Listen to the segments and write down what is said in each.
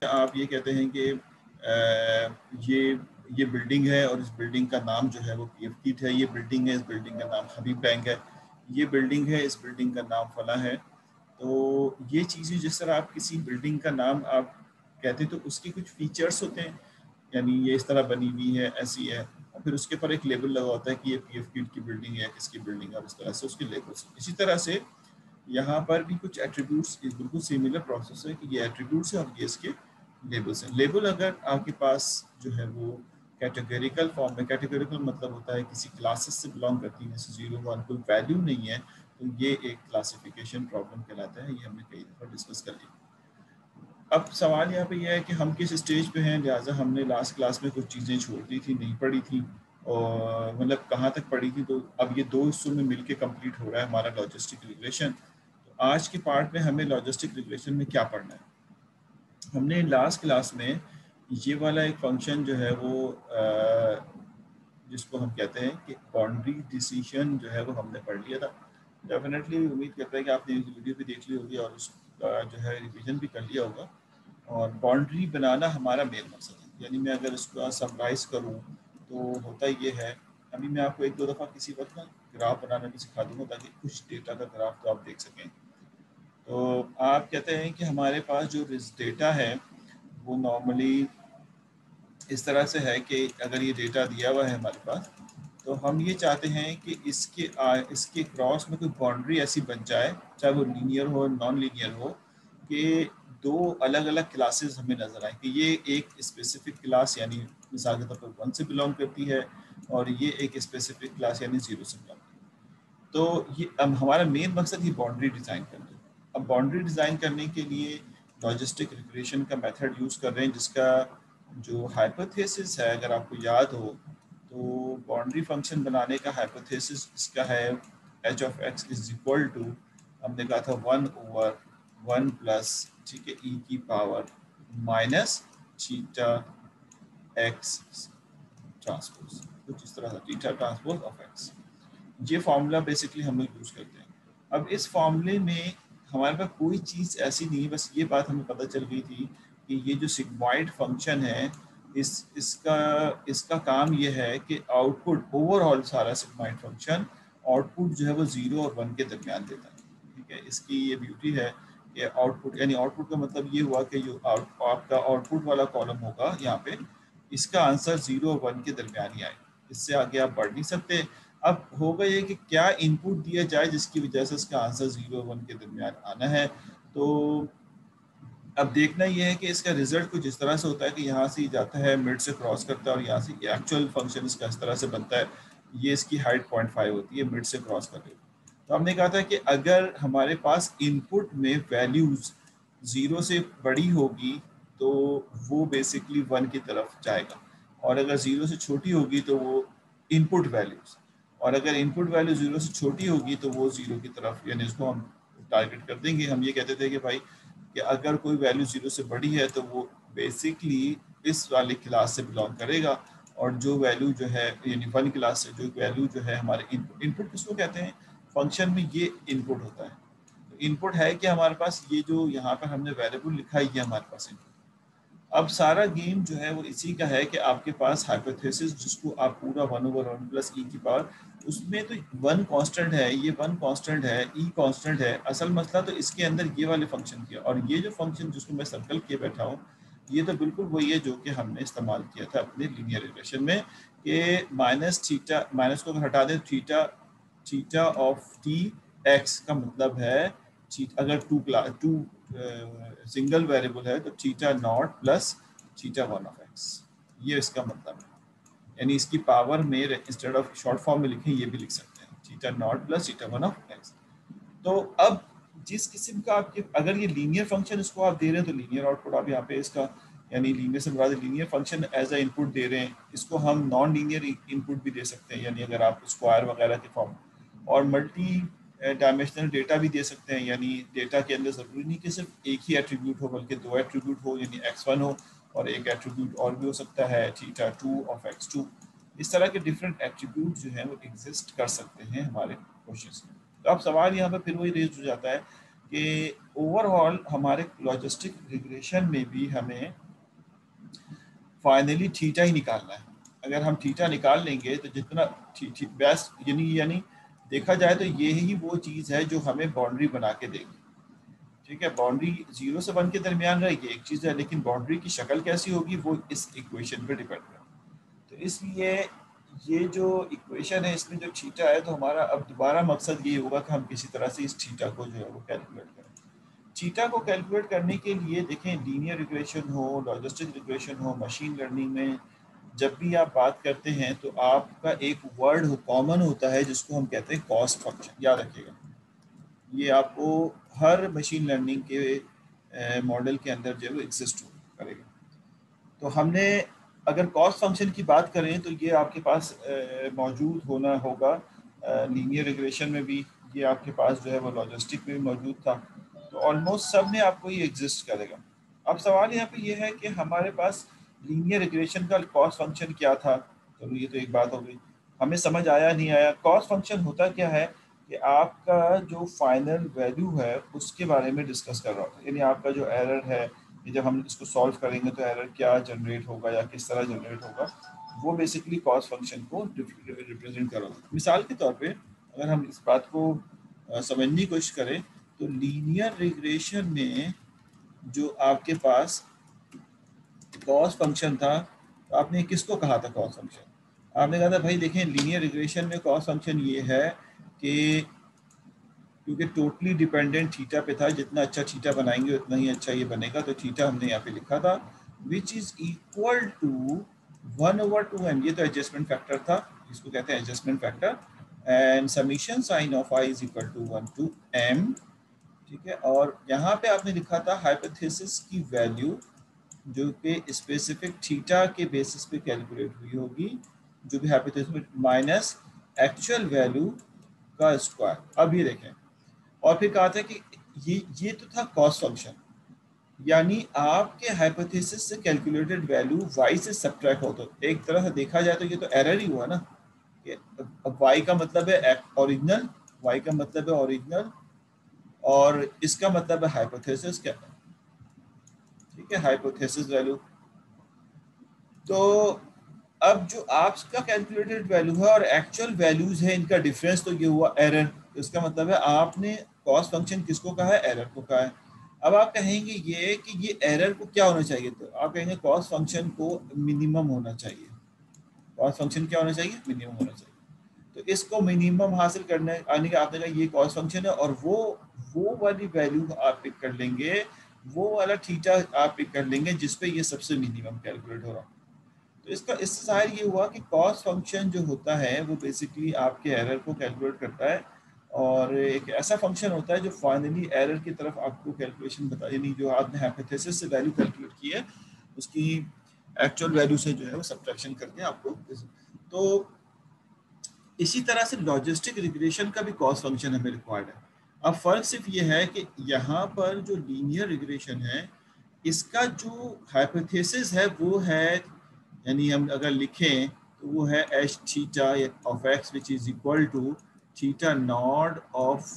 आप ये कहते हैं कि ये बिल्डिंग है और इस बिल्डिंग का नाम जो है वो पीएफ किट है, ये बिल्डिंग है, इस बिल्डिंग का नाम हबीब बैंक है, ये बिल्डिंग है, इस बिल्डिंग का नाम फला है। तो ये चीज़ें जिस तरह आप किसी बिल्डिंग का नाम आप कहते हैं तो उसके कुछ फीचर्स होते हैं, यानी ये इस तरह बनी हुई है, ऐसी है, और फिर उसके ऊपर एक लेबल लगा होता है कि ये पीएफ किट की बिल्डिंग है, किसकी बिल्डिंग है, और इस तरह से उसके लेबल्स। इसी तरह से यहाँ पर भी कुछ एट्रीब्यूट्स बिल्कुल सिमिलर प्रोसेस है कि ये एट्रीब्यूट्स है और ये इसके लेबल्स हैं। लेबल अगर आपके पास जो है वो कैटेगरिकल फॉर्म में, कैटेगरिकल मतलब होता है किसी क्लासेस से बिलोंग करती है, जैसे 0 1 कोई वैल्यू नहीं है, तो ये एक क्लासिफिकेशन प्रॉब्लम कहलाता है। ये हमने कई दफ़ा डिस्कस कर लिया। अब सवाल यहाँ पे यह है कि हम किस स्टेज पे हैं, लिहाजा हमने लास्ट क्लास में कुछ चीज़ें छोड़ दी थी, नहीं पढ़ी थी, और मतलब कहाँ तक पढ़ी थी, तो अब ये दो हिस्सों में मिलके कंप्लीट हो रहा है हमारा लॉजिस्टिक रिग्रेशन। तो आज के पार्ट में हमें लॉजिस्टिक रिग्रेशन में क्या पढ़ना है। हमने लास्ट क्लास में ये वाला एक फंक्शन जो है वो जिसको हम कहते हैं कि बाउंड्री डिसीजन जो है वो हमने पढ़ लिया था। डेफिनेटली उम्मीद करता है कि आपने वीडियो भी देख ली होगी और उसका जो है रिवीजन भी कर लिया होगा। और बाउंड्री बनाना हमारा मेन मकसद है, यानी मैं अगर इसको समराइज़ करूँ तो होता ये है, अभी मैं आपको एक दो दफ़ा किसी वक्त ना ग्राफ बनाना भी सिखा दूँगा ताकि कुछ डेटा का ग्राफ तो आप देख सकें। तो आप कहते हैं कि हमारे पास जो डेटा है वो नॉर्मली इस तरह से है कि अगर ये डेटा दिया हुआ है हमारे पास, तो हम ये चाहते हैं कि इसके क्रॉस में कोई बाउंड्री ऐसी बन जाए, चाहे वो लीनियर हो नॉन लीनियर हो, कि दो अलग अलग क्लासेस हमें नज़र आए कि ये एक स्पेसिफिक क्लास यानी मिसाल के तौर पर 1 से बिलोंग करती है और ये एक स्पेसिफिक क्लास यानी 0 से बिलोंग करती है। तो ये अब हमारा मेन मकसद ये बाउंड्री डिज़ाइन करना है। अब बाउंड्री डिज़ाइन करने के लिए लॉजिस्टिक रिग्रेशन का मेथड यूज़ कर रहे हैं, जिसका जो हाइपोथेसिस है अगर आपको याद हो तो बाउंड्री फंक्शन बनाने का हाइपोथेसिस इसका है h of x is equal to, हमने कहा था 1/1 प्लस, ठीक है, e की power minus theta x transpose, कुछ इस तरह से थीटा ट्रांसपोज ऑफ x। ये फॉर्मूला बेसिकली हम लोग यूज करते हैं। अब इस फॉर्मूले में हमारे पास कोई चीज़ ऐसी नहीं है, बस ये बात हमें पता चल गई थी कि ये जो सिग्मॉइड फंक्शन है इसका काम ये है कि आउटपुट ओवरऑल सारा सिग्मॉइड फंक्शन आउटपुट जो है वो 0 और 1 के दरमियान देता है। ठीक है, इसकी ये ब्यूटी है कि आउटपुट यानी आउटपुट का मतलब ये हुआ कि जो आपका आउटपुट वाला कॉलम होगा यहाँ पे, इसका आंसर 0 और 1 के दरमियान ही आए, इससे आगे आप बढ़ नहीं सकते। अब होगा ये कि क्या इनपुट दिया जाए जिसकी वजह से इसका आंसर 0 और 1 के दरमियान आना है। तो अब देखना यह है कि इसका रिजल्ट कुछ इस तरह से होता है कि यहाँ से जाता है, मिड से क्रॉस करता है और यहाँ से एक्चुअल फंक्शन इसका इस तरह से बनता है। ये इसकी हाइट 0.5 होती है, मिड से क्रॉस कर रही है। तो हमने कहा था कि अगर हमारे पास इनपुट में वैल्यूज 0 से बड़ी होगी तो वो बेसिकली 1 की तरफ जाएगा, और अगर 0 से छोटी होगी तो वो इनपुट वैल्यूज, और अगर इनपुट वैल्यू 0 से छोटी होगी तो वो 0 की तरफ, यानी इसको हम टारगेट कर देंगे। हम ये कहते थे कि भाई कि अगर कोई वैल्यू 0 से बड़ी है तो वो बेसिकली इस वाली क्लास से बिलोंग करेगा, और जो वैल्यू जो है यानी 1 क्लास से जो वैल्यू जो है हमारे इनपुट किसको कहते हैं, फंक्शन में ये इनपुट होता है। तो इनपुट है कि हमारे पास ये जो यहाँ पर हमने वेरिएबल लिखा है ये हमारे पास इनपुट। अब सारा गेम जो है वो इसी का है कि आपके पास हाइपोथेसिस जिसको आप पूरा 1/1 प्लस ई की पावर, उसमें तो 1 कांस्टेंट है, ये 1 कांस्टेंट है, ई कांस्टेंट है। असल मसला तो इसके अंदर ये वाले फंक्शन किया, और ये जो फंक्शन जिसको मैं सर्कल किए बैठा हूँ ये तो बिल्कुल वही है जो कि हमने इस्तेमाल किया था अपने लीनियर रिग्रेशन में, कि माइनस थीटा, माइनस को हटा दें, थीटा ऑफ टी एक्स का मतलब है अगर टू सिंगल वेरिएबल है तो theta naught plus theta 1 of x, ये इसका मतलब है। यानी इसकी पावर में इंस्टेड ऑफ शॉर्ट फॉर्म में लिखें ये भी लिख सकते हैं, theta naught plus theta 1 of x. तो अब जिस किस्म का आपके अगर ये लीनियर फंक्शन इसको आप दे रहे हैं तो लीनियर आउटपुट आप यहाँ पे इसका, यानी लीनियर से मुराद linear function as a input दे रहे हैं। इसको हम नॉन लीनियर इनपुट भी दे सकते हैं, यानी अगर आप स्क्वायर वगैरह के फॉर्म, और मल्टी डायमेंशनल डेटा भी दे सकते हैं, यानी डेटा के अंदर ज़रूरी नहीं कि सिर्फ एक ही एट्रीब्यूट हो बल्कि 2 एट्रीब्यूट हो, यानी x1 हो और एक एट्रीब्यूट और भी हो सकता है थीटा 2 ऑफ x2। इस तरह के डिफरेंट एट्रीब्यूट जो हैं वो एग्जिस्ट कर सकते हैं हमारे क्वेश्चन में। तो अब सवाल यहाँ पर फिर वही रेज हो जाता है कि ओवरऑल हमारे लॉजिस्टिक रिग्रेशन में भी हमें फाइनली थीटा ही निकालना है। अगर हम थीटा निकाल लेंगे तो जितना बेस्ट यानी देखा जाए तो ये ही वो चीज़ है जो हमें बाउंड्री बना के देगी। ठीक है, बाउंड्री 0 से 1 के दरमियान रहेगी एक चीज़ है, लेकिन बाउंड्री की शक्ल कैसी होगी वो इस इक्वेशन पे डिपेंड है। तो इसलिए ये जो इक्वेशन है इसमें जो थीटा है, तो हमारा अब दोबारा मकसद ये होगा कि हम किसी तरह से इस थीटा को जो है वो कैलकुलेट करें। थीटा को कैलकुलेट करने के लिए देखें, लीनियर रिग्रेशन हो, लॉजिस्टिक रिग्रेशन हो, मशीन लर्निंग में जब भी आप बात करते हैं तो आपका एक वर्ड कॉमन होता है जिसको हम कहते हैं कॉस्ट फंक्शन। याद रखिएगा, ये आपको हर मशीन लर्निंग के मॉडल के अंदर जो है वो एग्जिस्ट करेगा। तो हमने अगर कॉस्ट फंक्शन की बात करें तो ये आपके पास मौजूद होना होगा लीनियर रिग्रेशन में भी, ये आपके पास जो है वो लॉजिस्टिक में भी मौजूद था। तो ऑलमोस्ट सब में आपको ये एग्जिस्ट करेगा। अब सवाल यहाँ पे ये है कि हमारे पास लीनियर रिग्रेशन का कॉस्ट फंक्शन क्या था। चलो ये तो एक बात हो गई, हमें समझ आया नहीं आया। कॉस्ट फंक्शन होता क्या है कि आपका जो फाइनल वैल्यू है उसके बारे में डिस्कस कर रहा होता है, यानी आपका जो एरर है, जब हम इसको सॉल्व करेंगे तो एरर क्या जनरेट होगा या किस तरह जनरेट होगा, वो बेसिकली कॉस्ट फंक्शन को रिप्रेजेंट कर रहा होता है। मिसाल के तौर पे अगर हम इस बात को समझने की कोशिश करें तो लीनियर रिग्रेशन में जो आपके पास कॉस्ट फंक्शन था, तो आपने किसको कहा था कॉस्ट फंक्शन? आपने कहा था भाई देखें लीनियर रिग्रेशन में कॉस्ट फंक्शन ये है कि क्योंकि टोटली डिपेंडेंट थीटा पे था, जितना अच्छा थीटा बनाएंगे उतना ही अच्छा ये बनेगा। तो थीटा हमने यहाँ पे लिखा था विच इज इक्वल टू 1/2m, ये तो एडजस्टमेंट फैक्टर था, जिसको कहते हैं adjustment factor, and summation sign of I is equal to 1 to m। ठीक है, और यहाँ पे आपने लिखा था हाइपोथेसिस की वैल्यू जो कि स्पेसिफिक थीटा के बेसिस पे कैलकुलेट हुई होगी, जो भी हाइपोथेसिस माइनस एक्चुअल वैल्यू का स्क्वायर। अब ये देखें, और फिर कहा था कि ये तो था कॉस्ट फंक्शन, यानी आपके हाइपोथेसिस से कैलकुलेटेड वैल्यू y से सब्ट्रैक्ट होता है। एक तरह से देखा जाए तो ये तो एरर ही हुआ ना, कि अब y का मतलब है ओरिजिनल, y का मतलब है ओरिजिनल, और इसका मतलब है हाइपोथेसिस क्या है। ठीक है, हाइपोथेसिस वैल्यू। तो अब जो आपका कैलकुलेटेड वैल्यू है और एक्चुअल वैल्यूज है, इनका डिफरेंस, तो ये हुआ एरर। इसका मतलब है आपने कॉस्ट फंक्शन किसको कहा है? एरर को कहा है। अब आप कहेंगे ये कि ये एरर को क्या होना चाहिए, तो आप कहेंगे कॉस्ट फंक्शन को मिनिमम होना चाहिए। कॉस्ट फंक्शन क्या होना चाहिए? मिनिमम होना चाहिए। तो इसको मिनिमम हासिल करने आने का आपने कहा ये कॉस्ट फंक्शन है, और वो वाली वैल्यू आप पिक कर लेंगे, वो वाला थीटा आप पिक कर लेंगे जिसपे ये सबसे मिनिमम कैलकुलेट हो रहा। तो इससे जाहिर ये हुआ कि कॉस्ट फंक्शन जो होता है वो बेसिकली आपके एरर को कैलकुलेट करता है, और एक ऐसा फंक्शन होता है जो फाइनली एरर की तरफ आपको कैलकुलेशन बता, यानी जो आपने हाइपोथेसिस से वैल्यू कैलकुलेट की है उसकी एक्चुअल वैल्यू से जो है वो सब्ट्रैक्शन करके आपको। तो इसी तरह से लॉजिस्टिक रिग्रेशन का भी कॉस्ट फंक्शन हमें रिक्वायर्ड है। अब फर्क सिर्फ ये है कि यहाँ पर जो लीनियर रिग्रेशन है इसका जो हाइपोथेसिस है वो है, यानी हम अगर लिखें तो वो है h theta of x which is equal to theta not of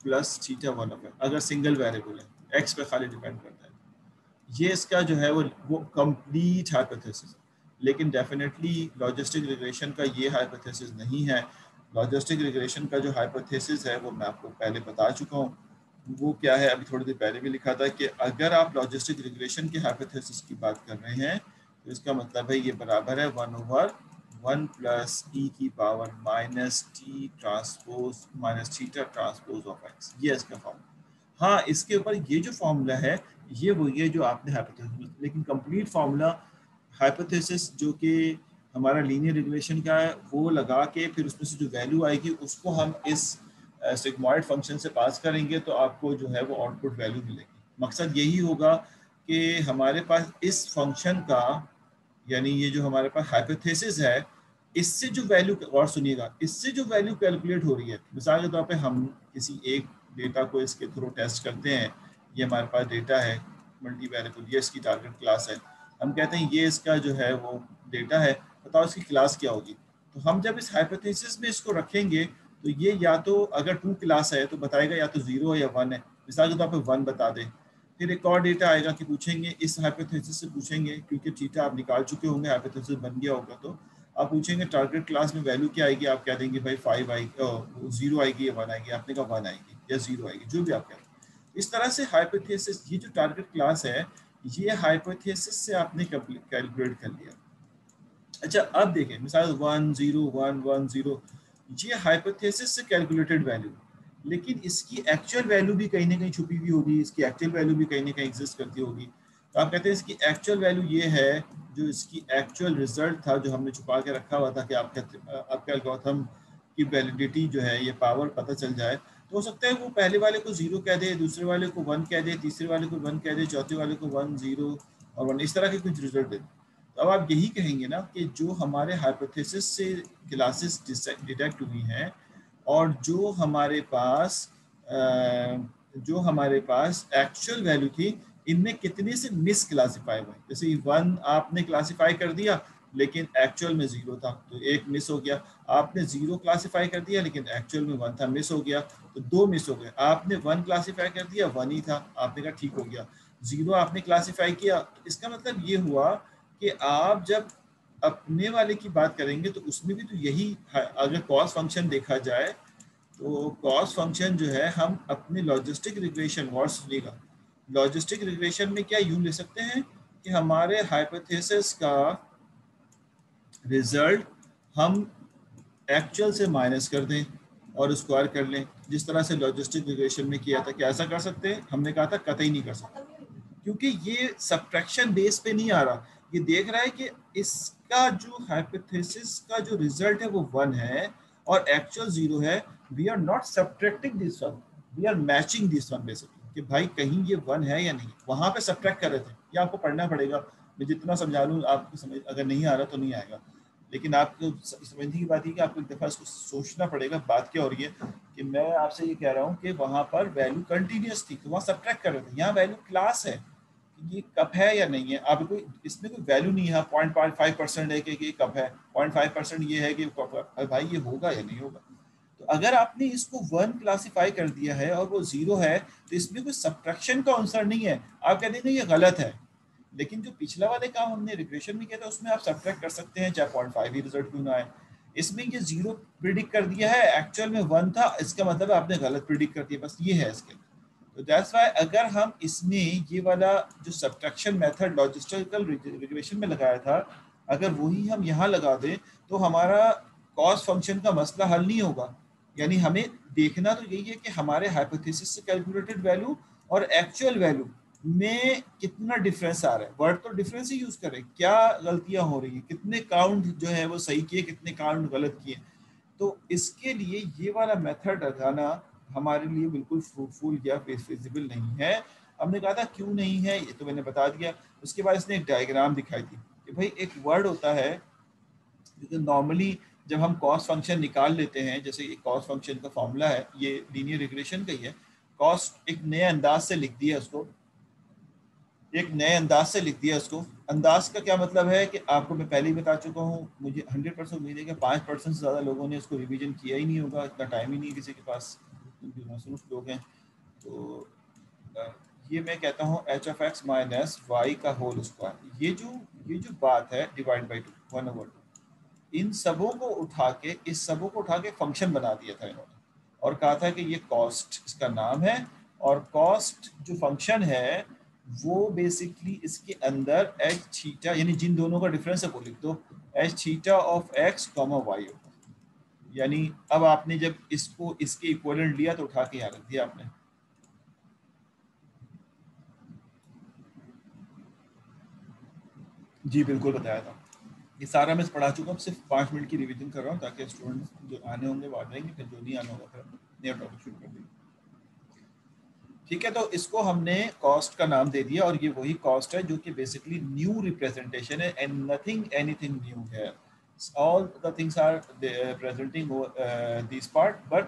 plus theta 1 of x, अगर सिंगल वेरिएबल है एक्स पे खाली डिपेंड करता है। ये इसका जो है वो कंप्लीट हाइपोथेसिस। लेकिन डेफिनेटली लॉजिस्टिक रिग्रेशन का ये हाइपोथेसिस नहीं है। लॉजिस्टिक रिग्रेशन का जो हाइपोथेसिस है वो मैं आपको पहले बता चुका हूँ। वो क्या है, अभी थोड़ी देर पहले भी लिखा था कि अगर आप लॉजिस्टिक रिग्रेशन के हाइपोथेसिस की बात कर रहे हैं तो इसका मतलब है ये बराबर है 1/1 प्लस ई की power minus T transpose minus theta transpose of x, ये इसका फॉर्मूला। हाँ, इसके ऊपर ये जो फॉर्मूला है ये वही है जो आपने हाइपोथेसिस, लेकिन कंप्लीट फार्मूला हाइपोथेसिस जो कि हमारा लीनियर रिग्रेशन का है वो लगा के फिर उसमें से जो वैल्यू आएगी उसको हम इस सिग्मॉइड फंक्शन से पास करेंगे तो आपको जो है वो आउटपुट वैल्यू मिलेगी। मकसद यही होगा कि हमारे पास इस फंक्शन का, यानी ये जो हमारे पास हाइपोथेसिस है, इससे जो वैल्यू, और सुनिएगा, इससे जो वैल्यू कैलकुलेट हो रही है, मिसाल के तौर पे हम किसी एक डेटा को इसके थ्रू टेस्ट करते हैं। ये हमारे पास डेटा है मल्टी वेरिएबल, ये इसकी टारगेट क्लास है। हम कहते हैं ये इसका जो है वो डेटा है, बताओ इसकी क्लास क्या होगी। तो हम जब इस हाइपोथेसिस में इसको रखेंगे तो ये या तो अगर 2 क्लास है तो बताएगा या तो 0 है या 1 है। मिसाल के तौर पे 1 बता दे। फिर एक और डेटा आएगा कि पूछेंगे इस हाइपोथेसिस से पूछेंगे, क्योंकि थीटा आप निकाल चुके होंगे, हाइपोथेसिस बन गया होगा, तो आप पूछेंगे टारगेट क्लास में वैल्यू क्या आएगी, आप कह देंगे भाई 5 आएगी, 0 आएगी या 1 आएगी, आपने कहा 1 आएगी या 0 आएगी, जो भी आप कहें। इस तरह से हाइपोथेसिस, ये जो टारगेट क्लास है, ये हाइपोथेसिस से आपने कैलकुलेट कर लिया। अच्छा अब देखें मिसाल 1 0 1 1 0, ये हाइपोथेसिस से कैलकुलेटेड वैल्यू, लेकिन इसकी एक्चुअल वैल्यू भी कहीं ना कहीं छुपी हुई होगी, इसकी एक्चुअल वैल्यू भी कहीं ना कहीं एग्जिस्ट करती होगी। तो आप कहते हैं इसकी एक्चुअल वैल्यू ये है, जो इसकी एक्चुअल रिजल्ट था जो हमने छुपा के रखा हुआ था कि आपके एल्गोरिथम की वैलिडिटी जो है ये पावर पता चल जाए। तो हो सकता है वो पहले वाले को 0 कह दे, दूसरे वाले को 1 कह दे, तीसरे वाले को 1 कह दे, चौथे वाले को 1 0 और 1, इस तरह के कुछ रिजल्ट दे। तो अब आप यही कहेंगे ना कि जो हमारे हाइपोथेसिस से क्लासेस डिटेक्ट हुई हैं और जो हमारे पास एक्चुअल वैल्यू थी, इनमें कितने से मिस क्लासीफाई हुए। जैसे 1 आपने क्लासीफाई कर दिया लेकिन एक्चुअल में 0 था, तो 1 मिस हो गया। आपने 0 क्लासीफाई कर दिया लेकिन एक्चुअल में 1 था, मिस हो गया, तो 2 मिस हो गए। आपने 1 क्लासीफाई कर दिया, 1 ही था, आपने कहा ठीक हो गया। 0 आपने क्लासीफाई किया, तो इसका मतलब ये हुआ कि आप जब अपने वाले की बात करेंगे तो उसमें भी तो यही है। अगर कॉस्ट फंक्शन देखा जाए तो कॉस्ट फंक्शन जो है हम अपने लॉजिस्टिक रिग्रेशन, वर्ड सुनिएगा, लॉजिस्टिक रिग्रेशन में क्या यूं ले सकते हैं कि हमारे हाइपोथेसिस का रिजल्ट हम एक्चुअल से माइनस कर दें और स्क्वायर कर लें, जिस तरह से लॉजिस्टिक रिग्रेशन में किया था। क्या ऐसा कर सकते हैं? हमने कहा था कतई नहीं कर सकते, क्योंकि ये सब्ट्रैक्शन बेस पे नहीं आ रहा। ये देख रहा है कि इसका जो हाइपोथेसिस का जो रिजल्ट है वो 1 है और एक्चुअल 0 है। We are not subtracting this one, we are matching this one basically, कि भाई कहीं ये 1 है या नहीं। वहां पे सब्ट्रैक्ट कर रहे थे, ये आपको पढ़ना पड़ेगा। मैं जितना समझा लूँ आपको समझ, अगर नहीं आ रहा तो नहीं आएगा, लेकिन आपको समझने की बात है कि आपको एक दफ़ा इसको सोचना पड़ेगा। बात क्या हो रही है कि मैं आपसे ये कह रहा हूँ कि वहाँ पर वैल्यू कंटिन्यूस थी तो वहाँ सब्ट्रैक्ट कर रहे थे, यहाँ वैल्यू क्लास है कि ये कप है या नहीं है। अब कोई इसमें कोई वैल्यू नहीं है, 0.5% है कि ये कप है, 0.5% ये है कि कप है। भाई ये होगा या नहीं होगा? तो अगर आपने इसको 1 क्लासीफाई कर दिया है और वो 0 है, तो इसमें कोई सब्ट्रैक्शन का आंसर नहीं है। आप कहते हैं ये गलत है, लेकिन जो पिछला वाले काम हमने रिग्रेशन में किया था उसमें आप सब्ट्रैक्ट कर सकते हैं, चाहे 0.5 ही रिजल्ट क्यों ना आए। इसमें ये 0 प्रिडिक्ट कर दिया है, एक्चुअल में 1 था, इसका मतलब आपने गलत प्रिडिक्ट कर दिया, बस ये है इसके। तो दैट्स व्हाई अगर हम इसमें ये वाला जो सब्ट्रैक्शन मेथड लॉजिस्टिकल रिग्रेशन में लगाया था, अगर वही हम यहाँ लगा दें तो हमारा कॉस्ट फंक्शन का मसला हल नहीं होगा। यानी हमें देखना तो यही है कि हमारे हाइपोथेसिस से कैलकुलेटेड वैल्यू और एक्चुअल वैल्यू में कितना डिफरेंस आ रहा है। वर्ड तो डिफरेंस ही यूज करें, क्या गलतियां हो रही है, कितने काउंट जो है वो सही किए, कितने काउंट गलत किए। तो इसके लिए ये वाला मेथड लगाना हमारे लिए बिल्कुल फ्रूटफुल या फिजिबल नहीं है। हमने कहा था क्यों नहीं है, ये तो मैंने बता दिया। उसके बाद इसने एक डायग्राम दिखाई थी कि भाई एक वर्ड होता है जो नॉर्मली जब हम कॉस्ट फंक्शन निकाल लेते हैं, जैसे ये कॉस्ट फंक्शन का फॉर्मूला है, ये लीनियर रिग्रेशन का ही है। कॉस्ट एक नए अंदाज से लिख दिया उसको, एक नए अंदाज से लिख दिया उसको। अंदाज का क्या मतलब है कि आपको मैं पहले ही बता चुका हूँ, मुझे 100% उम्मीद है कि 5% से ज़्यादा लोगों ने इसको रिवीजन किया ही नहीं होगा, इतना टाइम ही नहीं है किसी के पास, क्योंकि मसरूफ लोग हैं। तो ये मैं कहता हूँ h of x minus y का होल स्क्वायर, ये जो बात है डिवाइड बाई 2 1/2, इन सबों को उठा के, इस सबों को उठा के फंक्शन बना दिया था इन्होंने और कहा था कि ये कॉस्ट इसका नाम है। और कॉस्ट जो फंक्शन है वो बेसिकली इसके अंदर एच थीटा, यानी जिन दोनों का डिफरेंस है वो लिख दो, h theta of x comma y होगा। यानी अब आपने जब इसको इसके इक्विवेलेंट लिया तो उठा के यहाँ रख दिया आपने। जी बिल्कुल बताया था, ये सारा मैं पढ़ा चुका हूँ, सिर्फ 5 मिनट की रिवीजन कर रहा हूँ ताकि स्टूडेंट्स जो आने होंगे वो आ जाएंगे, फिर जो नहीं आना होगा फिर नया टॉपिक शुरू कर देंगे। ठीक है, तो इसको हमने कॉस्ट का नाम दे दिया और ये वही कॉस्ट है जो कि बेसिकली न्यू रिप्रेजेंटेशन है एंड नथिंग एनीथिंग न्यू है। All the things are presenting this part, but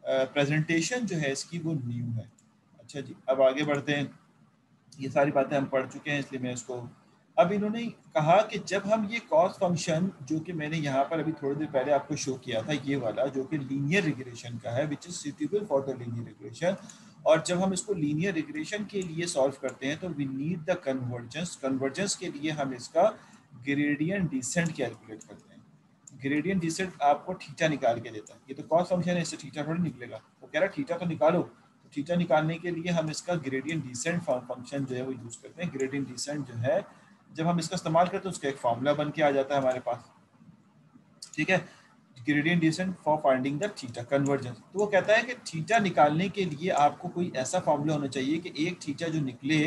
presentation जो है इसकी वो न्यू है। अच्छा जी, अब आगे बढ़ते हैं। ये सारी बातें हम पढ़ चुके हैं, इसलिए मैं इसको अब इन्होंने कहा कि जब हम ये कॉस फंक्शन जो कि मैंने यहाँ पर अभी थोड़ी देर पहले आपको शो किया था, ये वाला जो कि लीनियर रिग्रेशन का है, which is suitable for the linear regression, और जब हम इसको लीनियर रिग्रेशन के लिए सॉल्व करते हैं तो we need the convergence. Convergence के लिए हम इसका ग्रेडियंट डिसेंट कैलकुलेट करते हैं। ग्रेडियंट डिसेंट आपको थीटा निकाल के देता है। ये तो कॉस फंक्शन है, इससे थीटा थोड़ी निकलेगा। वो कह रहा है थीटा तो निकालो, तो थीटा निकालने के लिए हम इसका ग्रेडियंट डिसेंट फंक्शन जो है वो यूज करते हैं। ग्रेडियंट डिसेंट जो है जब हम इसका इस्तेमाल करते हैं उसका एक फॉर्मूला बन के आ जाता है हमारे पास, ठीक है, gradient descent for finding the theta convergence. तो वो कहता है कि थीटा निकालने के लिए आपको कोई ऐसा फॉर्मूला होना चाहिए कि एक थीटा जो निकले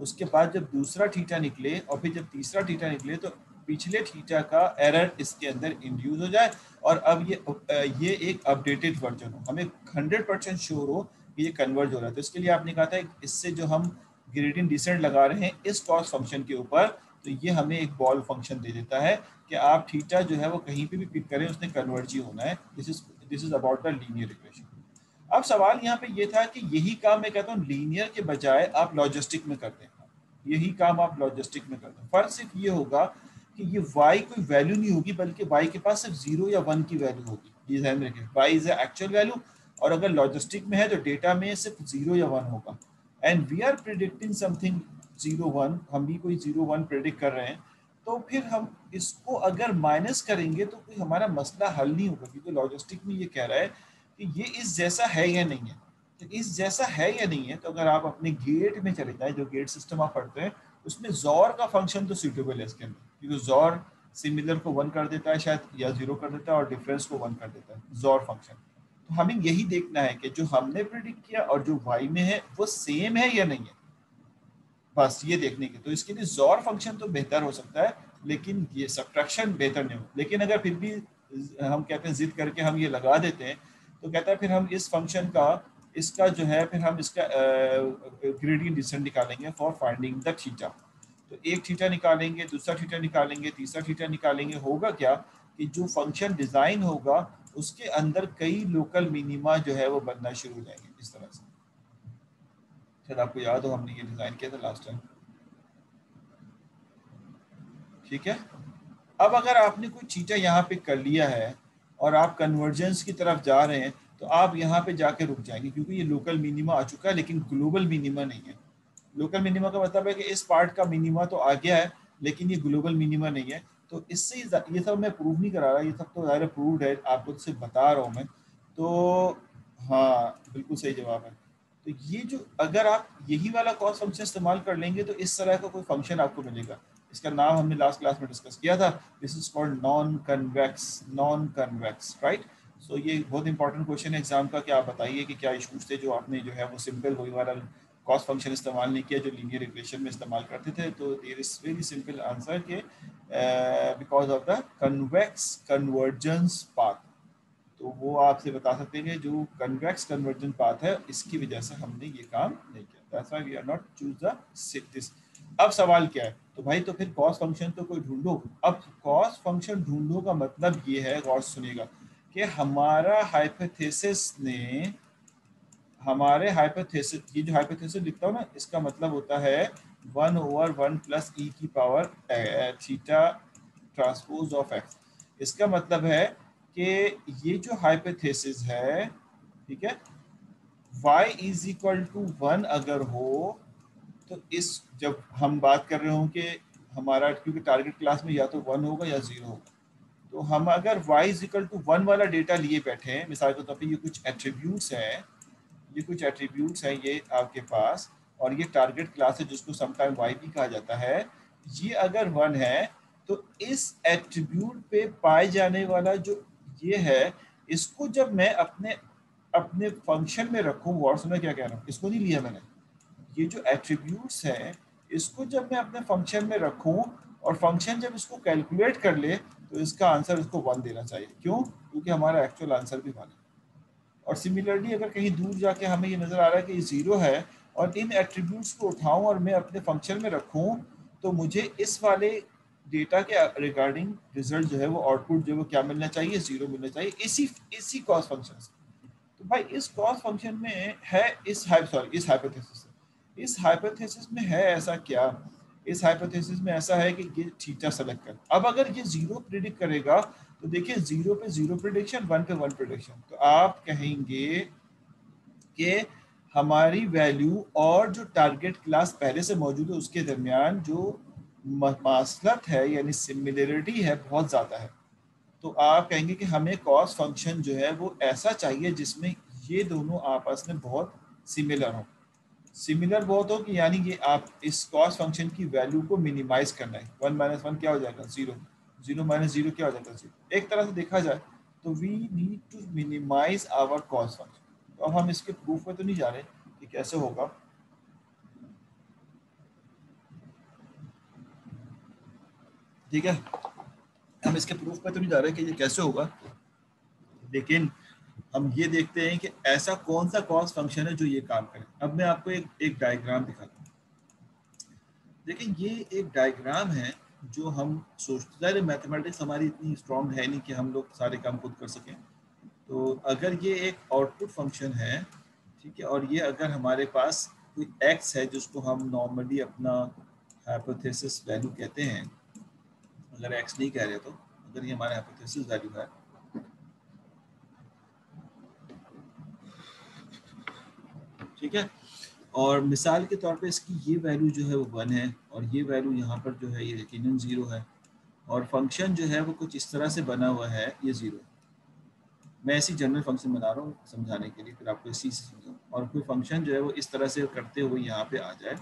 उसके बाद जब दूसरा थीटा निकले और फिर जब तीसरा थीटा निकले तो पिछले थीटा का एरर इसके अंदर इंड्यूस हो जाए और अब ये एक अपडेटेड वर्जन हो, हमें 100% श्योर हो कि ये कन्वर्ज हो रहा है। तो इसके लिए आपने कहा था इससे जो हम ग्रेडियंट डिसेंट लगा रहे हैं इस कॉस फंक्शन के ऊपर, तो ये हमें एक बॉल फंक्शन दे देता है कि आप थीटा जो है वो कहीं पे भी पिक करें उसने कन्वर्ज ही होना है। This is about the linear equation. अब सवाल यहाँ पे ये था कि यही काम मैं कहता हूँ लीनियर के बजाय आप लॉजिस्टिक में करते हैं, यही काम आप लॉजिस्टिक में करते हैं। फर्क सिर्फ ये होगा कि ये y कोई वैल्यू नहीं होगी बल्कि y के पास सिर्फ 0 या 1 की वैल्यू होगी। ये ध्यान में रखें, y इज एक्चुअल वैल्यू, और अगर लॉजिस्टिक में है तो डेटा में सिर्फ 0 या 1 होगा। And we are predicting something 0 1, हम भी कोई 0 1 प्रिडिक्ट कर रहे हैं, तो फिर हम इसको अगर माइनस करेंगे तो कोई हमारा मसला हल नहीं होगा, क्योंकि लॉजिस्टिक में ये कह रहा है कि ये इस जैसा है या नहीं है। तो इस जैसा है या नहीं है, तो अगर आप अपने गेट में चले जाए, जो गेट सिस्टम आप पढ़ते हैं उसमें जॉर का फंक्शन तो सूटेबल है इसके अंदर, क्योंकि जॉर सिमिलर को 1 कर देता है शायद या 0 कर देता है और डिफरेंस को 1 कर देता है, जॉर फंक्शन। तो हमें यही देखना है कि जो हमने प्रिडिक्ट किया और जो वाई में है वो सेम है या नहीं है, बस ये देखने के। तो इसके लिए जॉर फंक्शन तो बेहतर हो सकता है लेकिन ये सब्ट्रैक्शन बेहतर नहीं हो। लेकिन अगर फिर भी हम कहते हैं जिद करके हम ये लगा देते हैं तो कहता है फिर हम इस फंक्शन का इसका जो है फिर हम इसका ग्रेडियंट डिसेंट निकालेंगे फॉर फाइंडिंग द थीटा। तो एक थीटा निकालेंगे, दूसरा थीटा निकालेंगे, तीसरा थीटा निकालेंगे। होगा क्या कि जो फंक्शन डिजाइन होगा उसके अंदर कई लोकल मिनिमा जो है वो बनना शुरू हो जाएंगे इस तरह से। शायद आपको याद हो हमने ये डिजाइन किया था लास्ट टाइम, ठीक है। अब अगर आपने कोई थीटा यहाँ पे कर लिया है और आप कन्वर्जेंस की तरफ जा रहे हैं तो आप यहाँ पे जाके रुक जाएंगे, क्योंकि ये लोकल मिनिमा आ चुका है लेकिन ग्लोबल मिनिमा नहीं है। लोकल मिनिमा का मतलब है कि इस पार्ट का मिनिमा तो आ गया है लेकिन ये ग्लोबल मिनिमा नहीं है। तो इससे ये सब मैं प्रूव नहीं करा रहा, ये सब तो ज़ाहिर प्रूव्ड है, आपको तो सिर्फ बता रहा हूँ मैं। तो हाँ बिल्कुल सही जवाब है। तो ये जो अगर आप यही वाला कॉस फंक्शन इस्तेमाल कर लेंगे तो इस तरह का कोई फंक्शन आपको मिलेगा। इसका नाम हमने लास्ट क्लास में डिस्कस किया था, this is called non convex, right. So ये बहुत इंपॉर्टेंट क्वेश्चन है एग्जाम का कि आप बताइए कि क्या इशूज थे जो आपने जो है वो सिंपल वही वाला कॉस फंक्शन इस्तेमाल नहीं किया जो लीनियर इक्वेशन में इस्तेमाल करते थे। तो there is very simple answer के because of the convex convergence path. तो वो आपसे बता सकते हैं जो कन्वेक्स कन्वर्जन पाथ है इसकी वजह से हमने ये काम नहीं किया, that's why we are not choose the this. अब सवाल क्या है, तो भाई तो फिर कॉस फंक्शन तो कोई ढूंढो। अब कॉस फंक्शन ढूंढो का मतलब ये है, गौर सुनिएगा, कि हमारा हाइपोथेसिस ने हमारे हाइपोथेसिस, ये जो हाइपोथेसिस लिखता हूँ ना इसका मतलब होता है 1/1 प्लस ई की power theta transpose of x. इसका मतलब है कि ये जो हाइपोथेसिस है, ठीक है, y इज इक्वल टू 1 अगर हो तो इस जब हम बात कर रहे हो कि हमारा, क्योंकि टारगेट क्लास में या तो 1 होगा या 0 होगा, तो हम अगर y इज इक्वल टू 1 वाला डेटा लिए बैठे हैं, मिसाल के तौर पर ये कुछ एट्रीब्यूट्स हैं, ये कुछ एट्रीब्यूट्स हैं ये आपके पास, और ये टारगेट क्लास है जिसको समटाइम वाई भी कहा जाता है। ये अगर 1 है तो इस एट्रीब्यूट पे पाए जाने वाला जो ये है, इसको जब मैं अपने अपने फंक्शन में रखूँ, और सुना क्या कह रहा हूँ, इसको नहीं लिया मैंने, ये जो एट्रीब्यूट्स हैं इसको जब मैं अपने फंक्शन में रखूँ और फंक्शन जब इसको कैलकुलेट कर ले तो इसका आंसर इसको 1 देना चाहिए। क्यों? क्योंकि हमारा एक्चुअल आंसर भी 1 है। और सिमिलरली अगर कहीं दूर जाके हमें ये नजर आ रहा है कि ये 0 है और इन एट्रीब्यूट्स को उठाऊं और मैं अपने फंक्शन में रखूं, तो मुझे इस वाले डेटा के रिगार्डिंग रिजल्ट जो है वो आउटपुट जो है वो क्या मिलना चाहिए, 0 मिलना चाहिए, इसी इसी कॉस फंक्शन से। तो भाई इस कॉस फंक्शन में है इस हाइपोथेसिस में है ऐसा क्या इस हाइपोथेसिस में ऐसा है कि ये थीटा सेलेक्ट कर, अब अगर ये 0 प्रिडिक्ट करेगा तो देखिए 0 पे 0 प्रिडिक्शन, 1 पे 1 प्रिडिक्शन, तो आप कहेंगे कि हमारी वैल्यू और जो टारगेट क्लास पहले से मौजूद है उसके दरमियान जो मासलत है यानी सिमिलरिटी है बहुत ज़्यादा है। तो आप कहेंगे कि हमें कॉस फंक्शन जो है वो ऐसा चाहिए जिसमें ये दोनों आपस में बहुत सिमिलर हो, सिमिलर बहुत हो कि यानी कि आप इस कॉस फंक्शन की वैल्यू को मिनिमाइज करना है। 1 - 1 क्या हो जाएगा 0, 0 - 0 क्या हो जाएगा 0। एक तरह से देखा जाए तो we need to minimise our cost function. तो अब हम इसके प्रूफ में तो नहीं जा रहे कि कैसे होगा, ठीक है, हम इसके प्रूफ में तो नहीं जा रहे कि ये कैसे होगा, लेकिन हम ये देखते हैं कि ऐसा कौन सा कॉस फंक्शन है जो ये काम करे। अब मैं आपको एक डायग्राम दिखाता हूँ। देखिए ये एक डायग्राम है जो हम सोचते हैं, मैथमेटिक्स हमारी इतनी स्ट्रांग है नहीं कि हम लोग सारे काम खुद कर सकें। तो अगर ये एक आउटपुट फंक्शन है, ठीक है, और ये अगर हमारे पास कोई एक्स है जिसको हम नॉर्मली अपना हाइपोथेसिस वैल्यू कहते हैं, अगर एक्स नहीं कह रहे तो अगर ये हमारा हाइपोथेसिस वैल्यू है, ठीक है, और मिसाल के तौर पे इसकी ये वैल्यू जो है वो 1 है और ये वैल्यू यहाँ पर जो है ये यकीनन 0 है, और फंक्शन जो है वो कुछ इस तरह से बना हुआ है, ये 0। मैं ऐसी जनरल फंक्शन बना रहा हूँ समझाने के लिए, फिर आपको इसी से समझाऊँ। और कोई फंक्शन जो है वो इस तरह से करते हुए यहाँ पे आ जाए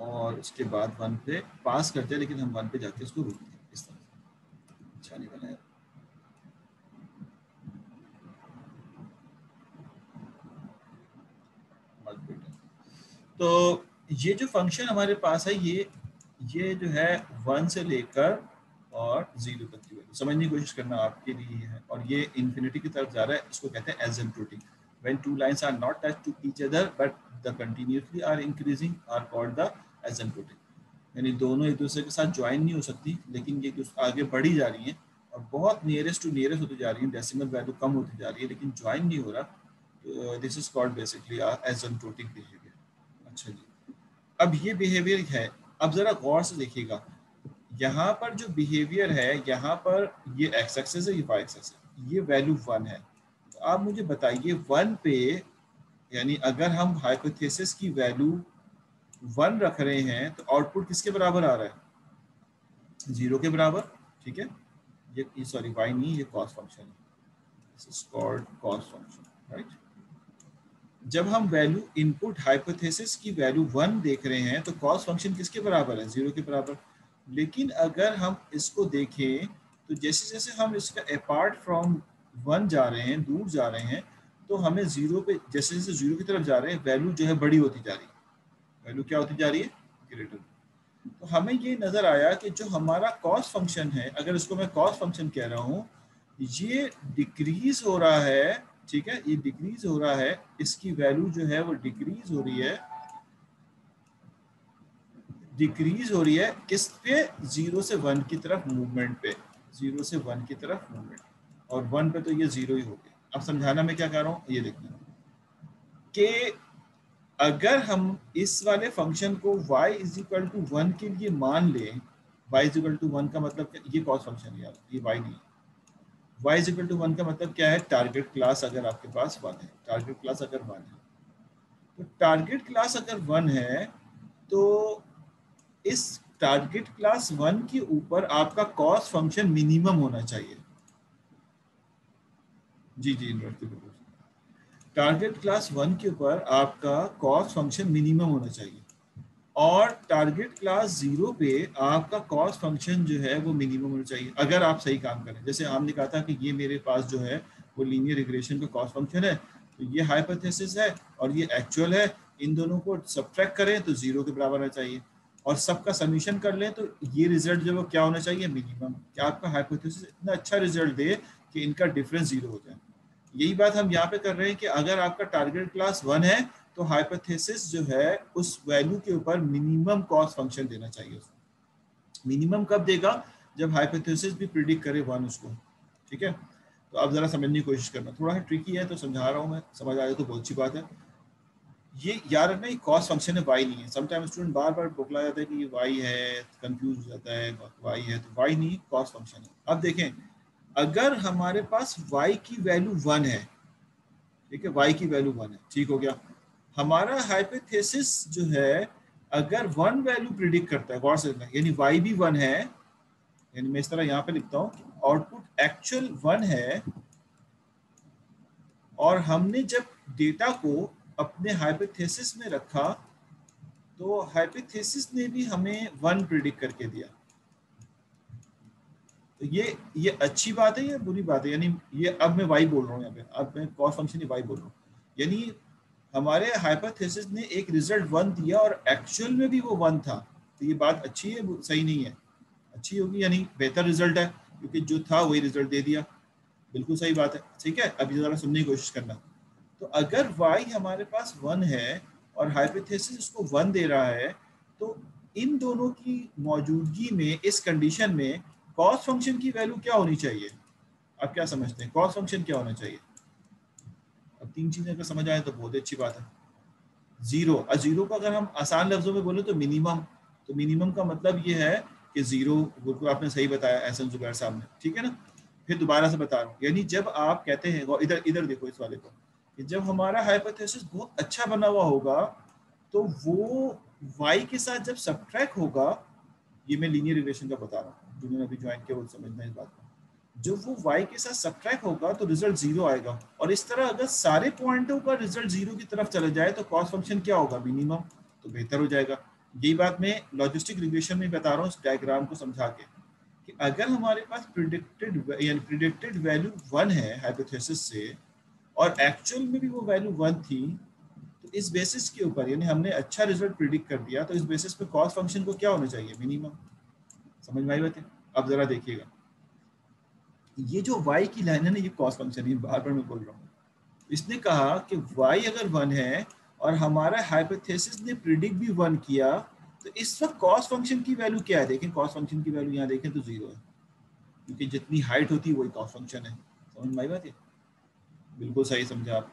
और उसके बाद 1 पे पास कर जाए, लेकिन हम 1 पे जाके उसको रोक दें इस तरह से। अच्छा नहीं बनाया। तो ये जो फंक्शन हमारे पास है ये जो है 1 से लेकर और 0 तक की वैल्यू समझने की कोशिश करना आपके लिए है, और ये इन्फिनिटी की तरफ जा रहा है। इसको कहते हैं asymptotic. When two lines are not touch to each other but the continuously are increasing are called the asymptotic. यानी दोनों एक दूसरे के साथ ज्वाइन नहीं हो सकती, लेकिन ये आगे बढ़ी जा रही हैं और बहुत नियरेस्ट टू नियरेस्ट होती जा रही है, डेसिमल वैल्यू कम होती जा रही है लेकिन ज्वाइन नहीं हो रहा। This is called basically asymptotic behaviour. अच्छा जी, अब ये बिहेवियर है, अब जरा गौर से देखिएगा, यहाँ पर जो बिहेवियर है, यहाँ पर ये एक्स एक्सेस है, ये वाई एक्सेस है, ये वैल्यू 1 है। तो आप मुझे बताइए 1 पे, यानी अगर हम हाइपोथेसिस की वैल्यू 1 रख रहे हैं तो आउटपुट किसके बराबर आ रहा है, 0 के बराबर, ठीक है। ये सॉरी वाई नहीं, ये कॉस फंक्शन है, this is called cos function, right. जब हम वैल्यू इनपुट हाइपोथेसिस की वैल्यू 1 देख रहे हैं तो कॉस फंक्शन किसके बराबर है, 0 के बराबर। लेकिन अगर हम इसको देखें तो जैसे जैसे हम इसका अपार्ट फ्रॉम 1 जा रहे हैं, दूर जा रहे हैं, तो हमें 0 पे, जैसे जैसे 0 की तरफ जा रहे हैं, वैल्यू जो है बड़ी होती जा रही है। वैल्यू क्या होती जा रही है, ग्रेटर। तो हमें ये नजर आया कि जो हमारा कॉस फंक्शन है, अगर इसको मैं कॉस फंक्शन कह रहा हूँ, ये डिक्रीज हो रहा है, ठीक है, ये डिक्रीज हो रहा है, इसकी वैल्यू जो है वो डिक्रीज हो रही है, डिक्रीज हो रही है किस पे, 0 से 1 की तरफ मूवमेंट पे, 0 से 1 की तरफ मूवमेंट, और 1 पे तो ये 0 ही हो गया। अब समझाना मैं क्या कर रहा हूँ, ये देखना कि अगर हम इस वाले फंक्शन को y इज इक्वल टू 1 के लिए मान लें, y इज इक्वल टू 1 का मतलब क्या, ये कॉस फंक्शन है यार, ये y नहीं है। y इज इक्वल टू 1 का मतलब क्या है, टारगेट क्लास अगर आपके पास 1 है, टारगेट क्लास अगर 1 है, तो टारगेट क्लास अगर 1 है तो इस टारगेट क्लास 1 के ऊपर आपका कॉस फंक्शन मिनिमम होना चाहिए। जी जी इन्वर्टिबल, टारगेट क्लास 1 के ऊपर आपका कॉस फंक्शन मिनिमम होना चाहिए, और टारगेट क्लास 0 पे आपका कॉस फंक्शन जो है वो मिनिमम होना चाहिए अगर आप सही काम करें। जैसे हमने कहा था कि ये मेरे पास जो है वो लीनियर रिग्रेशन का कॉस फंक्शन है, तो ये हाइपोथेसिस है और ये एक्चुअल है, इन दोनों को सब्ट्रैक्ट करें तो 0 के बराबर होना चाहिए, और सबका समीशन कर लें तो ये रिजल्ट जो वो क्या होना चाहिए, मिनिमम। क्या आपका हाइपोथेसिस इतना अच्छा रिजल्ट दे कि इनका डिफरेंस 0 हो जाए। यही बात हम यहाँ पे कर रहे हैं कि अगर आपका टारगेट क्लास 1 है तो हाइपोथेसिस जो है उस वैल्यू के ऊपर मिनिमम कॉस्ट फंक्शन देना चाहिए। मिनिमम कब देगा, जब हाइपोथेसिस भी प्रिडिक्ट करे 1 उसको, ठीक है। तो अब जरा समझने की कोशिश करना, थोड़ा सा ट्रिकी है तो समझा रहा हूँ मैं, समझ आ जाए तो बहुत अच्छी बात है। ये याद रखना, ये कॉस्ट फंक्शन है, वाई नहीं है। समटाइम स्टूडेंट बार बार बोला जाता है कि ये वाई है, कंफ्यूज हो जाता है, वाई है, तो वाई नहीं, कॉस्ट फंक्शन है। अब देखें, अगर हमारे पास y की वैल्यू 1 है, ठीक है, y की वैल्यू 1 है, ठीक हो गया, हमारा हाइपोथेसिस जो है अगर 1 वैल्यू प्रिडिक्ट करता है, गौर से देखना, यानी y भी 1 है, यानी मैं इस तरह यहाँ पे लिखता हूँ, आउटपुट एक्चुअल 1 है, और हमने जब डेटा को अपने हाइपोथेसिस में रखा तो हाइपोथेसिस ने भी हमें 1 प्रिडिक्ट करके दिया। तो ये अच्छी बात है या बुरी बात है? यानी ये अब मैं वाई बोल रहा हूँ यहाँ पे, अब मैं कॉस्ट फंक्शन ही वाई बोल रहा हूँ, यानी हमारे हाइपोथेसिस ने एक रिजल्ट 1 दिया और एक्चुअल में भी वो 1 था। तो ये बात अच्छी है, सही नहीं है? अच्छी होगी, यानी बेहतर रिजल्ट है, क्योंकि जो था वही रिजल्ट दे दिया। बिल्कुल सही बात है, ठीक है। अभी ज़रा सुनने की कोशिश करना। तो अगर y हमारे पास 1 है और हाइपोथेसिस इसको 1 दे रहा है, तो इन दोनों की मौजूदगी में, इस कंडीशन में कॉस्ट फंक्शन की वैल्यू क्या होनी चाहिए? आप क्या समझते हैं, कॉस्ट फंक्शन क्या होना चाहिए? अब 3 चीजें अगर समझ आए तो बहुत अच्छी बात है। जीरो, जीरो को अगर हम आसान लफ्जों में बोले तो मिनिमम। तो मिनिमम का मतलब ये है कि जीरो, बिल्कुल आपने सही बताया एहसन जुबैर साहब ने, ठीक है ना। फिर दोबारा से बता रहा हूँ, यानी जब आप कहते हैं, इधर इधर देखो इस वाले को, कि जब हमारा हाइपोथेसिस बहुत अच्छा बना हुआ होगा तो वो y के साथ जब सब्ट्रैक्ट होगा, ये मैं लीनियर रिलेशन का बता रहा हूँ, जिन्होंने अभी ज्वाइन किया वो समझना इस बात को, जब वो y के साथ सब्ट्रैक्ट होगा तो रिजल्ट 0 आएगा। और इस तरह अगर सारे पॉइंटों का रिजल्ट 0 की तरफ चले जाए तो कॉस्ट फंक्शन क्या होगा? मिनिमम, तो बेहतर हो जाएगा। यही बात मैं लॉजिस्टिक रिग्रेशन में बता रहा हूँ, इस डायग्राम को समझा के, कि अगर हमारे पास प्रिडिक्टेड वैल्यू 1 है हाइपोथेसिस से और एक्चुअल में भी वो वैल्यू 1 थी, तो इस बेसिस के ऊपर, यानी हमने अच्छा रिजल्ट प्रिडिक्ट कर दिया, तो इस बेसिस पे कॉस्ट फंक्शन को क्या होना चाहिए? मिनिमम। समझ में आई बात है? अब जरा देखिएगा, ये जो y की लाइन है ना, ये कॉस्ट फंक्शन है, बार बार मैं बोल रहा हूँ। इसने कहा कि y अगर 1 है और हमारा हाइपोथेसिस ने प्रिडिक्ट भी 1 किया, तो इस वक्त कॉस्ट फंक्शन की वैल्यू क्या है? देखें, कॉस्ट फंक्शन की वैल्यू यहाँ देखें तो 0 है, क्योंकि जितनी हाइट होती है वही कॉस्ट फंक्शन है। समझ में आई बात है? बिल्कुल सही समझा आप।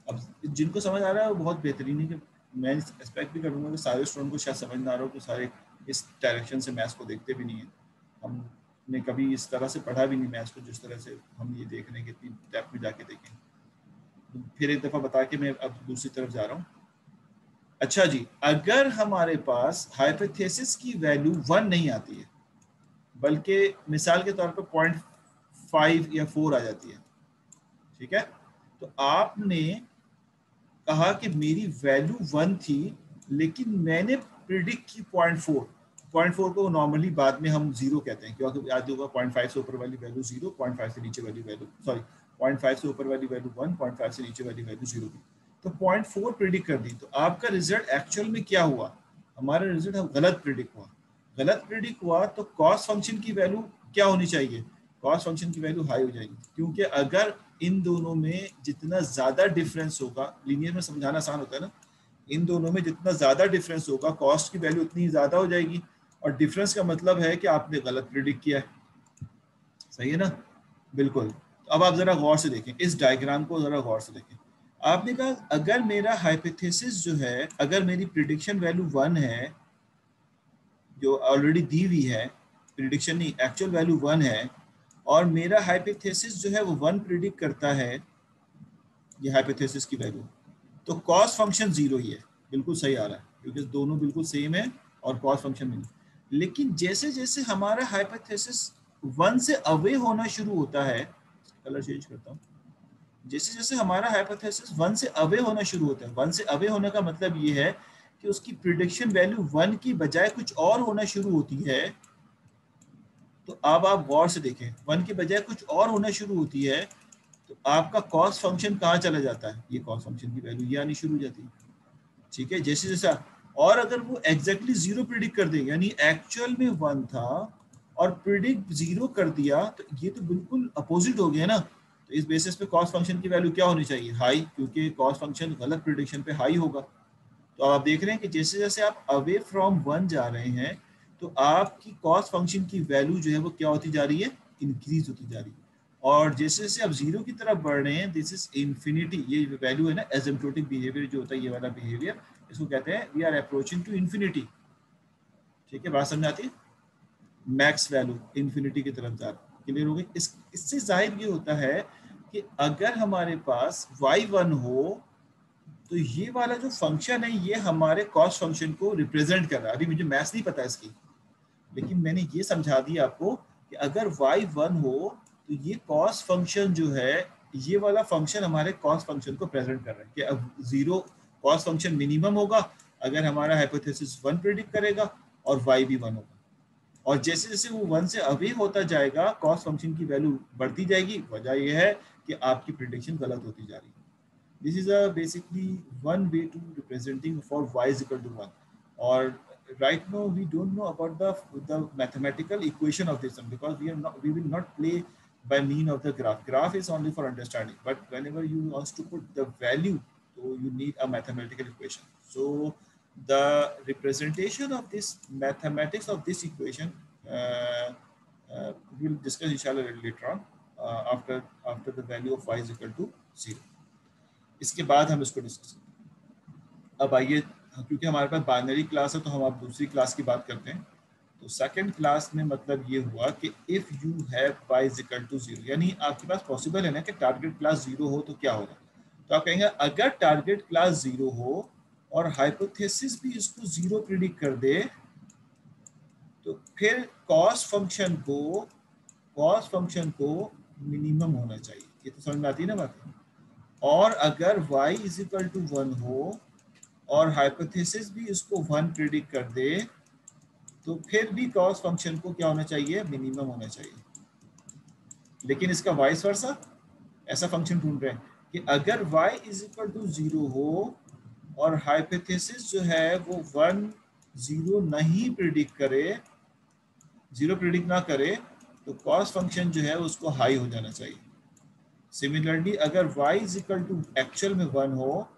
अब जिनको समझ आ रहा है वो बहुत बेहतरीन है, कि मैं एक्सपेक्ट भी करूँगा कि सारे स्टूडेंट को शायद समझ ना आ रहा हो, कि सारे इस डायरेक्शन से मैथ्स को देखते भी नहीं है। हमने कभी इस तरह से पढ़ा भी नहीं मैथ्स को, जिस तरह से हम ये देख रहे हैं कि इतनी डेप्थ में जाके देखें। तो फिर एक दफ़ा बता के मैं अब दूसरी तरफ जा रहा हूँ। अच्छा जी, अगर हमारे पास हाइपोथेसिस की वैल्यू 1 नहीं आती है, बल्कि मिसाल के तौर पर 0.5 या 4 आ जाती है, ठीक है, तो आपने कहा कि मेरी वैल्यू 1 थी, लेकिन मैंने प्रिडिक्ट की 0.4। 0.4 को नॉर्मली बाद में हम 0 कहते हैं, क्योंकि याद होगा 0.5 से ऊपर वाली वैल्यू 0, 0.5 से नीचे वाली वैल्यू, सॉरी, 0.5 से ऊपर वाली वैल्यू 1, 0.5 से नीचे वाली वैल्यू 0 की। तो 0.4 प्रिडिक्ट कर दी, तो आपका रिजल्ट एक्चुअल में क्या हुआ? हमारा रिजल्ट गलत प्रिडिक्ट हुआ। गलत प्रिडिक्ट हुआ तो कॉस्ट फंक्शन की वैल्यू क्या होनी चाहिए? कॉस्ट फंक्शन की वैल्यू हाई हो जाएगी, क्योंकि अगर इन दोनों में जितना ज्यादा डिफरेंस होगा, लीनियर में समझाना आसान होता है ना, इन दोनों में जितना ज्यादा डिफरेंस होगा कॉस्ट की वैल्यू उतनी ज्यादा हो जाएगी, और डिफरेंस का मतलब है कि आपने गलत प्रिडिक्ट किया है। सही है ना? बिल्कुल। तो अब आप जरा गौर से देखें, इस डायग्राम को जरा गौर से देखें। आपने कहा अगर मेरा हाइपोथेसिस जो है, अगर मेरी प्रिडिक्शन वैल्यू 1 है, जो ऑलरेडी दी हुई है, प्रिडिक्शन नहीं, एक्चुअल वैल्यू 1 है, और मेरा हाइपोथेसिस जो है वो 1 प्रिडिक्ट करता है, ये हाइपोथेसिस की वैल्यू, तो कॉस्ट फंक्शन 0 ही है। बिल्कुल सही आ रहा है, क्योंकि दोनों बिल्कुल सेम है और कॉस्ट फंक्शन में नहीं। लेकिन जैसे जैसे हमारा हाइपोथेसिस 1 से अवे होना शुरू होता है, कलर चेंज करता हूँ, जैसे जैसे हमारा हाइपोथेसिस 1 से अवे होना शुरू होता है, 1 से अवे होने का मतलब ये है कि उसकी प्रिडिक्शन वैल्यू 1 की बजाय कुछ और होना शुरू होती है। तो अब आप गौर से देखें, 1 की बजाय कुछ और होना शुरू होती है, तो आपका कॉस्ट फंक्शन कहाँ चला जाता है? ये कॉस्ट फंक्शन की वैल्यू ये आनी शुरू हो जाती है, ठीक है, जैसे जैसा। और अगर वो एग्जैक्टली 0 प्रिडिक्ट कर दे, यानी एक्चुअल में 1 था और प्रिडिक्ट 0 कर दिया, तो ये तो बिल्कुल अपोजिट हो गया ना। तो इस बेसिस पे कॉस्ट फंक्शन की वैल्यू क्या होनी चाहिए? हाई, क्योंकि कॉस्ट फंक्शन गलत प्रिडिक्शन पे हाई होगा। तो आप देख रहे हैं कि जैसे जैसे आप अवे फ्रॉम 1 जा रहे हैं, तो आपकी कॉस्ट फंक्शन की वैल्यू जो है वो क्या होती जा रही है? इंक्रीज होती जा रही है। और जैसे जैसे आप जीरो की तरफ बढ़ रहे हैं, दिस इज इन्फिनिटी, ये वैल्यू है ना एसिम्प्टोटिक बिहेवियर जो होता है, ये वाला बिहेवियर, इसको कहते हैं we are approaching to infinity. ठीक है, बात समझ आती है? मैक्स वैल्यू इन्फिनिटी की तरफ जा रहा है, क्लियर हो गई? इससे जाहिर ये होता है कि अगर हमारे पास y1 हो तो ये वाला जो फंक्शन है ये हमारे कॉस्ट फंक्शन को रिप्रेजेंट कर रहा है। अभी मुझे मैथ्स नहीं पता इसकी, लेकिन मैंने ये समझा दिया आपको कि अगर y1 हो तो ये कॉस्ट फंक्शन जो है, ये वाला फंक्शन हमारे कॉस्ट फंक्शन को प्रेजेंट कर रहा है कि अब जीरो कॉस्ट फंक्शन मिनिमम होगा अगर हमारा हाइपोथेसिस 1 प्रेडिक्ट करेगा और y भी 1 होगा, और जैसे जैसे वो 1 से अवे होता जाएगा कॉस्ट फंक्शन की वैल्यू बढ़ती जाएगी। वजह यह है कि आपकी प्रिडिक्शन गलत होती जा रही है। This is a basically one way to representing for y is equal to 1. Or right now we don't know about the mathematical equation of this one, because we will not play by mean of the graph. Graph is only for understanding, but whenever you want to put the value, so you need a mathematical equation. So the representation of this mathematics of this equation we'll discuss inshallah later on, after the value of y is equal to 0. इसके बाद हम इसको discuss करें। अब आइए, क्योंकि हमारे पास binary class है तो हम आप दूसरी क्लास की बात करते हैं। तो सेकंड क्लास में मतलब ये हुआ कि if you have y is equal to 0, यानी आपके पास पॉसिबल है ना कि टारगेट क्लास 0 हो तो क्या होगा। तो आप कहेंगे अगर टारगेट क्लास 0 हो और हाइपोथेसिस भी इसको 0 प्रिडिक्ट कर दे तो फिर कॉस्ट फंक्शन को मिनिमम होना चाहिए। ये तो समझ में आती है ना बात। और अगर y इज इक्वल टू 1 हो और हाइपोथेसिस भी इसको 1 प्रेडिक्ट कर दे तो फिर भी कॉस्ट फंक्शन को क्या होना चाहिए, मिनिमम होना चाहिए। लेकिन इसका वाइस वर्सा, ऐसा फंक्शन ढूंढ रहे हैं कि अगर y इज इक्वल टू 0 हो और हाइपोथेसिस जो है वो 1 0 नहीं प्रेडिक्ट करे, 0 प्रेडिक्ट ना करे, तो कॉस्ट फंक्शन जो है उसको हाई हो जाना चाहिए। सिमिलरली अगर y is equal to actual में 1 हो,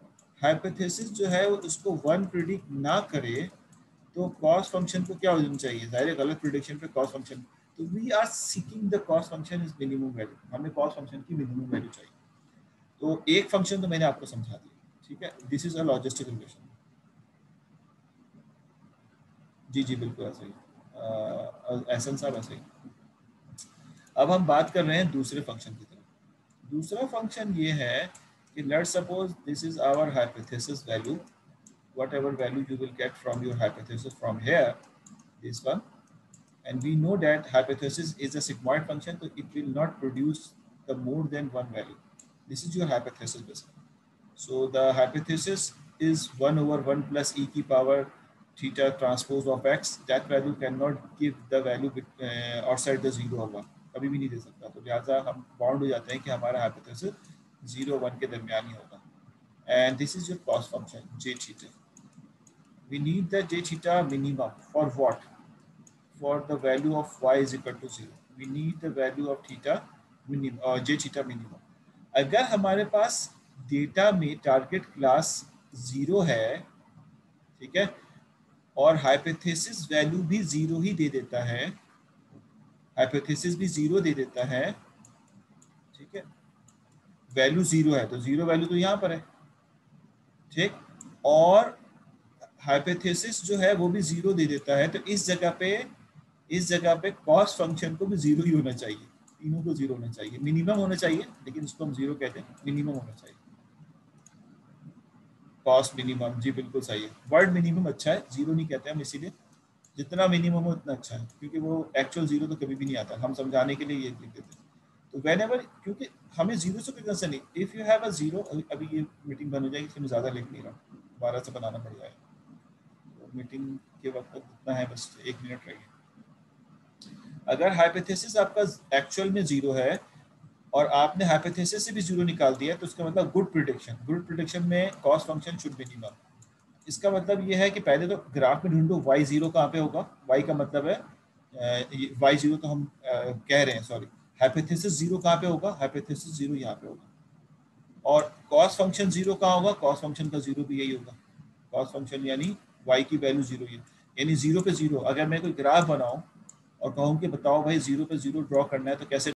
हाइपोथेसिस जो है वो उसको 1 प्रिडिक्ट ना करे, तो कॉस्ट फंक्शन को क्या हो जाना चाहिए, जाहिर गलत प्रिडिक्शन पे कॉस्ट फंक्शन। तो we are seeking the cost function is minimum value, हमें कॉस्ट फंक्शन की मिनिमम वैल्यू चाहिए। तो एक फंक्शन तो मैंने आपको समझा दिया, ठीक है। This is a logistic relation. जी जी बिल्कुल ऐसा ही, एहसन साहब ऐसा ही। अब हम बात कर रहे हैं दूसरे फंक्शन की तरफ। दूसरा फंक्शन ये है कि let's suppose this is our hypothesis value, whatever value you will get from your hypothesis from here, this one, and we know that hypothesis is a sigmoid function, so it will not produce the more than one value. This is your hypothesis basically. So the hypothesis is 1 over 1 plus e की power theta transpose of x. That value cannot give the value outside the 0 or 1, कभी भी नहीं दे सकता। तो लिहाजा हम bound हो जाते हैं कि हमारा hypothesis 0 1 के दरमियान ही होगा। And this is your cost function j theta. We need the j theta minimum for what? For the value of y is equal to 0. We need the value of theta minimum, j theta minimum. अगर हमारे पास data में target class 0 है, ठीक है, और hypothesis value भी 0 ही दे देता है, हाइपोथेसिस भी 0 दे देता है, ठीक है, वैल्यू 0 है तो 0 वैल्यू तो यहाँ पर है, ठीक, और हाइपोथेसिस जो है वो भी 0 दे देता है, तो इस जगह पे कॉस्ट फंक्शन को भी 0 ही होना चाहिए, तीनों को 0 होना चाहिए, मिनिमम होना चाहिए, लेकिन उसको हम 0 कहते हैं, मिनिमम होना चाहिए, कॉस्ट मिनिमम। जी बिल्कुल सही है, वर्ड मिनिमम अच्छा है, 0 नहीं कहते हम, इसीलिए जितना मिनिमम हो उतना अच्छा है, क्योंकि वो एक्चुअल 0 तो कभी भी नहीं आता, हम समझाने के लिए ये लिख देते हैं। तो व्हेनेवर, क्योंकि हमें 0 से कोई कंसर्न नहीं, इफ यू हैव अ 0, अभी ये मीटिंग बन हो जाएगी, इसमें ज़्यादा लिख नहीं रहा, 12 से बनाना पड़ जाएगा, मीटिंग के वक्त इतना है, बस 1 मिनट रह गया। अगर हाइपोथेसिस आपका एक्चुअल में 0 है और आपने हाइपोथेसिस से भी 0 निकाल दिया, तो इसका मतलब गुड प्रिडिक्शन में कॉस्ट फंक्शन शुड मिनिमम। इसका मतलब ये है कि पहले तो ग्राफ में ढूंढो y0 कहाँ पे होगा, y का मतलब है y0 तो हम कह रहे हैं, सॉरी, हाइपोथेसिस 0 कहाँ पे होगा, हाइपोथेसिस 0 यहाँ पे होगा, और कॉस्ट फंक्शन 0 कहाँ होगा, कॉस्ट फंक्शन का 0 भी यही होगा, कॉस्ट फंक्शन यानी y की वैल्यू 0 ही, यानी 0 पे 0। अगर मैं कोई ग्राफ बनाऊं और कहूं कि बताओ भाई 0 पे 0 ड्रॉ करना है तो कैसे